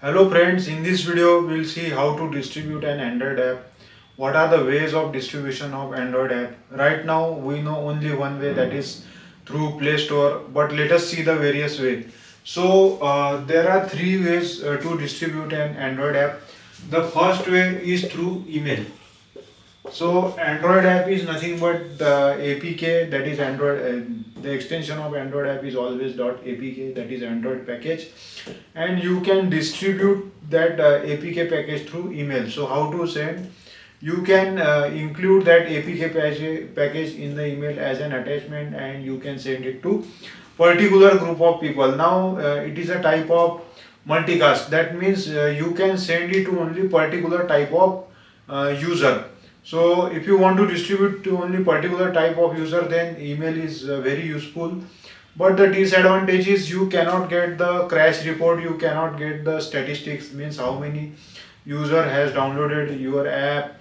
Hello friends, in this video we'll see how to distribute an Android app. What are the ways of distribution of Android app? Right now we know only one way, that is through Play Store, but let us see the various way. So there are three ways to distribute an Android app. The first way is through email. So Android app is nothing but the APK, that is Android. The extension of Android app is always .apk, that is Android package, and you can distribute that APK package through email. So how to send? You can include that APK package in the email as an attachment, and you can send it to particular group of people. Now it is a type of multicast. That means you can send it to only particular type of user. So if you want to distribute to only particular type of user, then email is very useful. But the disadvantage is you cannot get the crash report, you cannot get the statistics, means how many user has downloaded your app,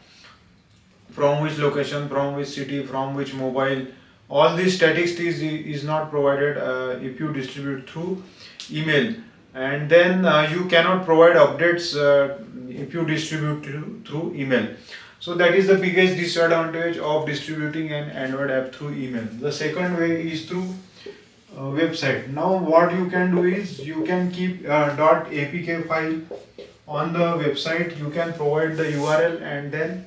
from which location, from which city, from which mobile. All these statistics is not provided if you distribute through email. And then you cannot provide updates if you distribute through email. So that is the biggest disadvantage of distributing an Android app through email. The second way is through website. Now what you can do is you can keep .apk file on the website. You can provide the URL, and then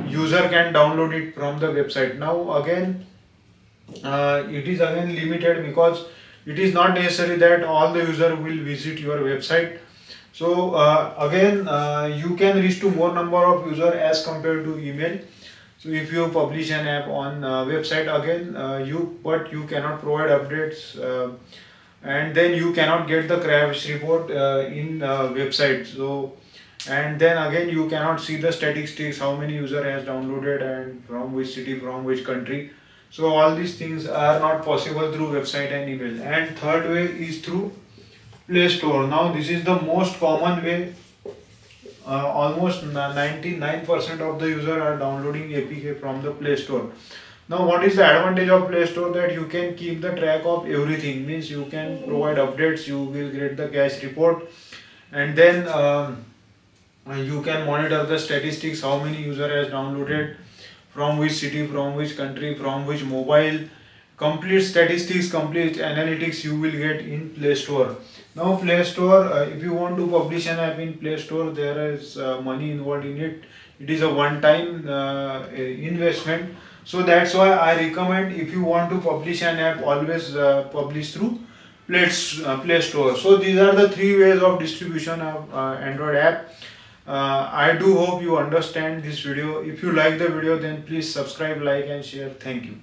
user can download it from the website. Now again it is again limited, because it is not necessary that all the user will visit your website. So again you can reach to more number of user as compared to email. So if you publish an app on website, again you cannot provide updates, and then you cannot get the crash report in website. So and then again you cannot see the statistics, how many user has downloaded and from which city, from which country. So all these things are not possible through website and email. And third way is through Play Store. Now this is the most common way. Almost 99% of the user are downloading APK from the Play Store. Now what is the advantage of Play Store? That you can keep the track of everything, means you can provide updates, you will get the cache report, and then you can monitor the statistics, how many user has downloaded, from which city, from which country, from which mobile. Complete statistics, complete analytics you will get in Play Store. Now Play Store, if you want to publish an app in Play Store, there is money involved in it. It is a one time investment. So that's why I recommend, if you want to publish an app, always publish through Play Store. So these are the three ways of distribution of Android app. I do hope you understand this video. If you like the video, then please subscribe, like and share. Thank you.